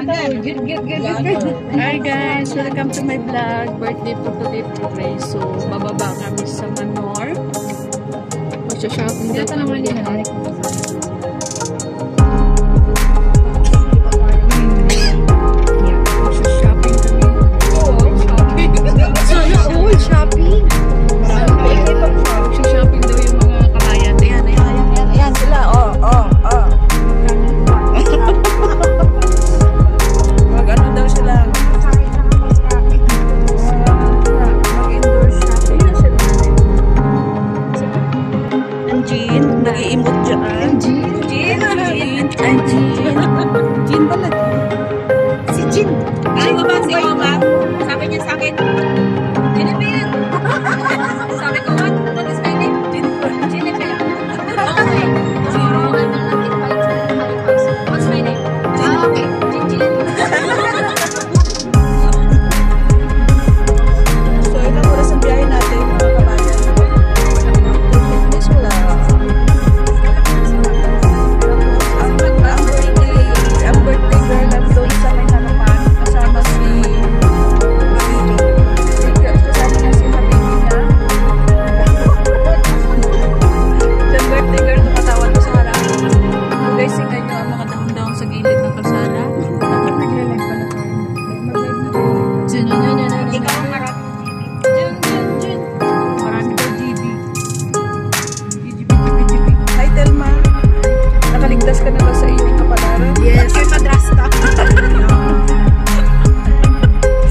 Hi guys, welcome to my vlog. Birthday po today po guys. So, bababa kami sa Manor. Magsha-shopping daw kami lahat. Magsha-shopping kami. Shopping. Magsha-shopping daw yung mga kabayan. Ayan sila. Mag-ano daw sila? Mag-indoor shopping na sila. Ang Jean, nag-i-emote dyan. Ang Jean pala. Si Jean. Ay, ba si Mama? Sabi niya sa akin, Jennifer. Sabi ko, what is my name? Jennifer. Okay. What's my name? Okay. Jin. So, ilang oras ang biyahe natin, mga kabayan. Wala. Ang birthday girl na doon sa may harapan, kasama si Habibi. Kasama niya si Habibi na. Yung birthday girl na katawan ko sa harap. Guys, singan nyo ang mga dahon-dahon sa gilid ng kalsada. Bakit nagre-live pala tayo? Ikaw ang harap. Jun. Marami daw GB. Hi, Telma. Nakaligtas ka na ba sa iyong kapalaran? Yes. Kay madrasta.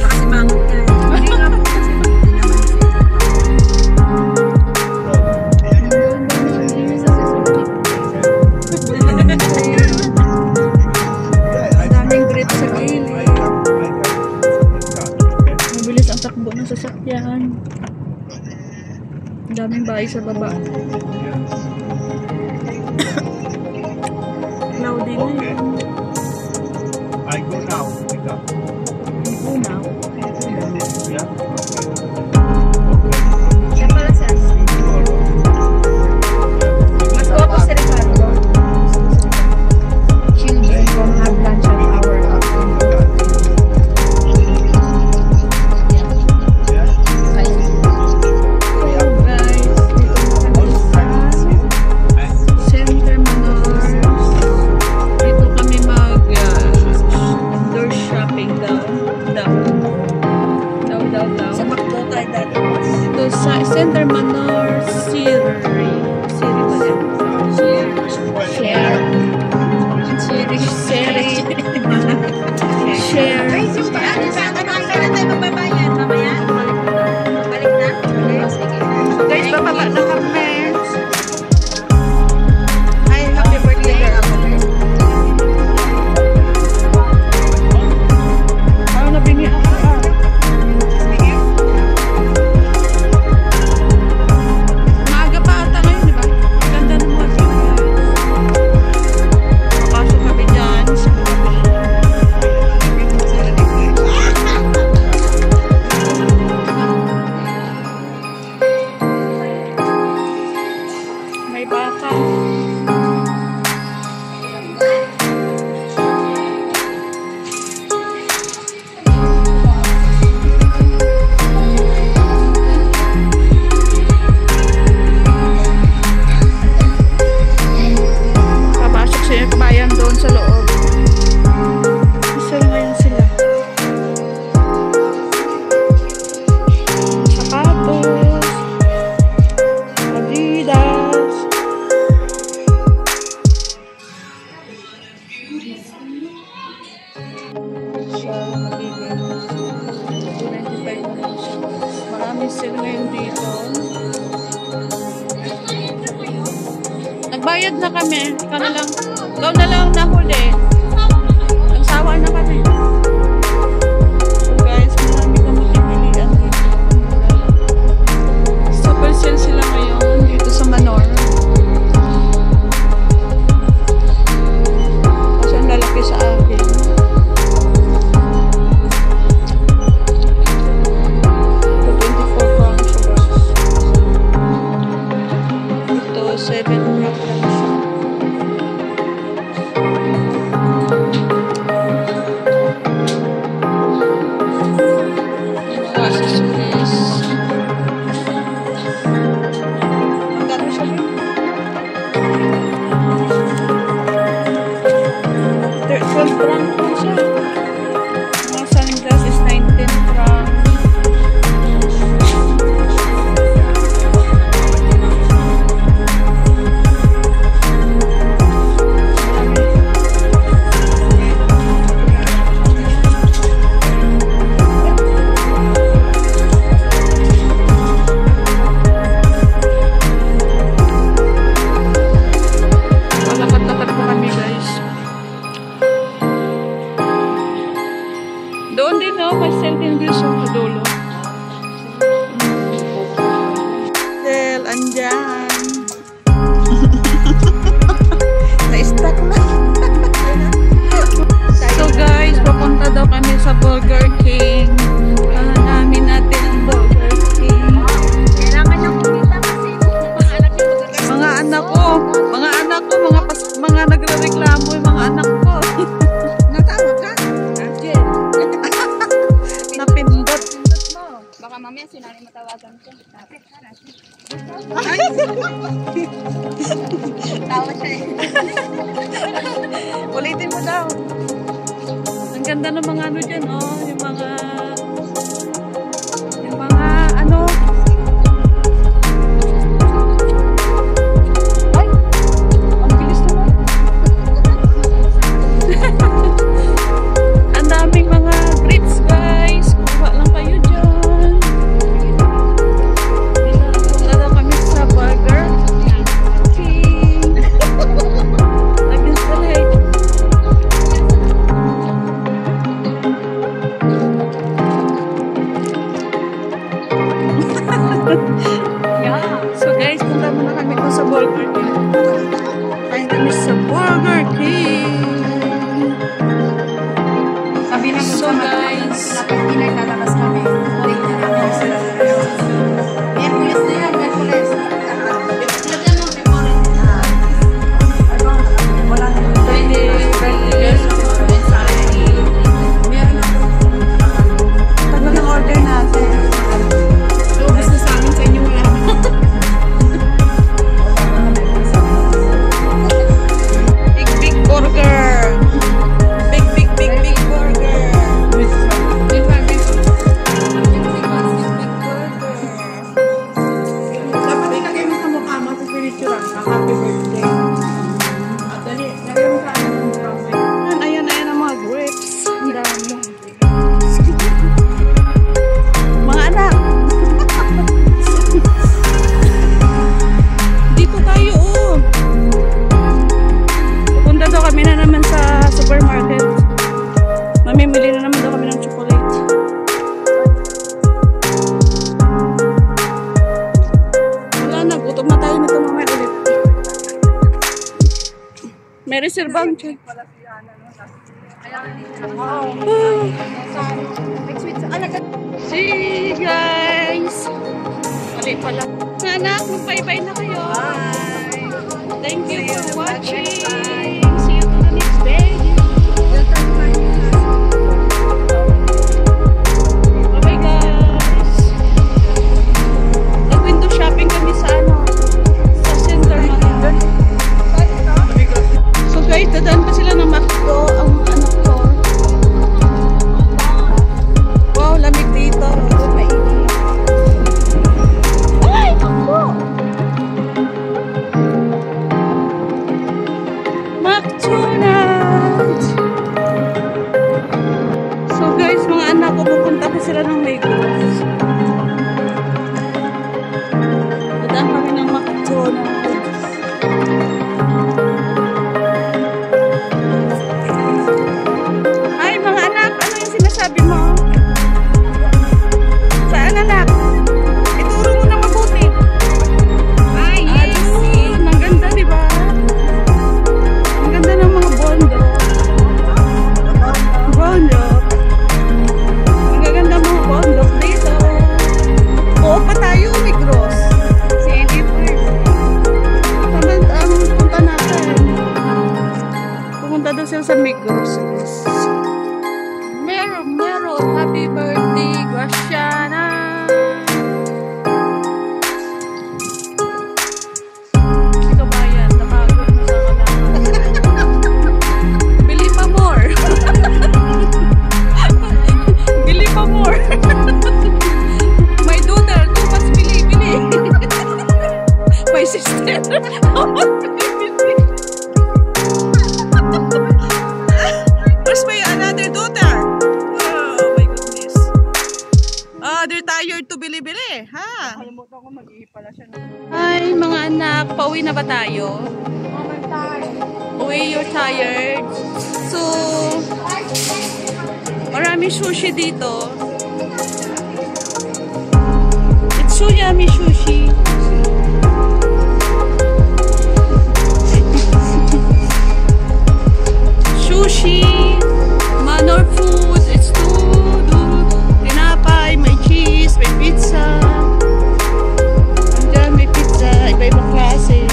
Kasi mangot ka. Hindi nga po kasi hindi naman. Daming grip sa gilid. Mabilis ang takbo ng sasakyan. Daming bahay sa baba. Cloudy na Okay. yun. I go now. Pick up. Unaw. Yeah. Siya pala sa mas guwapo si Ricardo. Children don't have lunch at our house. Hello guys, dito na kami sa Center Manor. Dito kami mag-indoor shopping daw. Sa McDo tayo dati. Ito sa Center Manor Siri ba yan? Share. Ay, yung paano sa ano? Kailan tayo magbabayad? Mamaya? Balik na? Sige. Guys, bababa na kami. Ay, happy birthday girl ako. Ano na bingi ako? Maaga pa ata ngayon, di ba? Ganda ng mga siya. Makasok kami dyan sa mga may baka. Papasok sila kabayan doon sa loob. Isa ngayon sila. Sapatos. Adidas. Siya magiging 295 na lang siya. Maraming sale ngayon dito. Nagbayad na kami. Ikaw na lang nahuli. Nagsawa na kami. So guys, marami kami pipilian dito. Super sale sila ngayon dito sa Manor. Kasi ang lalaki sa akin. Ito 24 francs siya guys. Ito 7 francs lang siya. Doon din, no? May Seltin Views sa dulo. Del, andyan. Na-stuck na. So guys, papunta daw kami sa Burger King. Namin natin ang Burger King. Kailangan nyo kumita kasi mga anak yung Mga anak ko, mga nagre-reklamo yung mga anak ko. natawag ka? Angel. Napindot. Baka mamaya sinari matawagan ko. Tawa siya eh. Ulitin mo daw. Ang ganda ng mga ano dyan, oh. Yung mga ano. Ay! Ang bilis naman. Ang daming mga grits, guys. Kuha lang kayo dyan. Punta daw kami sa Burger King. Against the light. So guys, punta muna kami ko sa Burger King. Kain kami sa Burger King. Sabi na So guys, Dapat pinaglalabas kami. Wait na namin sila. Merkulis na yan, Merkulis. Lagyan mo, memory. Wala na. tagal ng order natin. Lubos na sa amin sa inyo wala. Big burger. Big burger. Dapat ilagay mo sa mukha mo sa pinicturean ka. Happy birthday. Dali, lagay mo sa akin ang mukha mo. Ayan ang mga grapes. Ang dami. Mga anak. Dito tayo, oh. Pupunta daw kami na naman sa supermarket. Mamimili na naman daw kami ng chocolate. Wala na, gutom na tayo nito mamaya ulit. May reservang check. See guys! Mali pala. Anak, mag-bye-bye na kayo. Bye! Thank you for watching. See you to the next video. Bye-bye guys! Nag-window shopping kami sa sa center natin. So guys, dadaan pa sila ng McDo ang anak ko. Wow, lamig dito. Ay, ako! McDonald's! So guys, mga anak ko, pupunta pa sila ng Migros. Dadaan kami ng McDonald's. Ay, mga anak, ano yung sinasabi mo? Saan, anak? Ituro mo na mabuti. Ay, yes. Ayun, ang ganda, di ba? Ang ganda ng mga bondo. Bondo. Ang gaganda ng mga bondo dito. Oo pa tayo, Migros. Si Ellie first. Saan ang punta natin? Pumunta daw sila sa Migros. Meron. Happy birthday, Graciana. Ito ba yan? Napagod na sa kalaman. Bili pa more. Bili pa more. My daughter, too much bili. My sister, too much bili. Where's my another daughter? Oh my goodness. They're tired to bili-bili, ha? Kalimutan ko mag-iipala siya. Hi, mga anak. Pauwi na ba tayo? Uwi, you're tired. So, Maraming sushi dito. It's so yummy sushi. Sushi, Manor food, it's food, tinapay, may cheese, may pizza. Andiyan, may pizza, iba-ibang klase.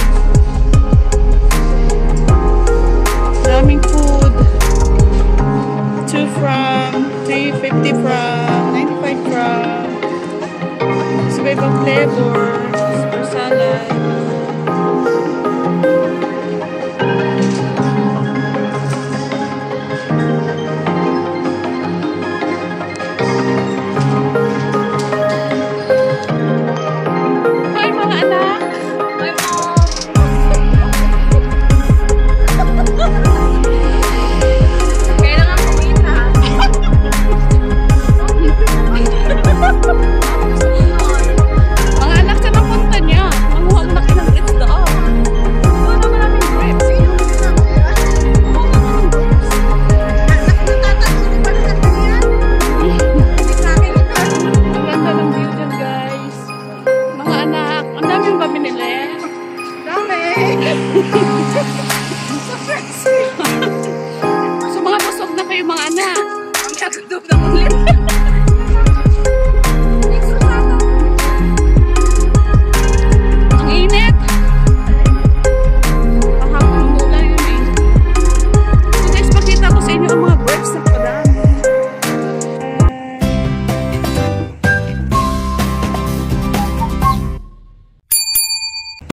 Daming food. 2 from, 350 from, 95 from. Iba-ibang flavor, or salad.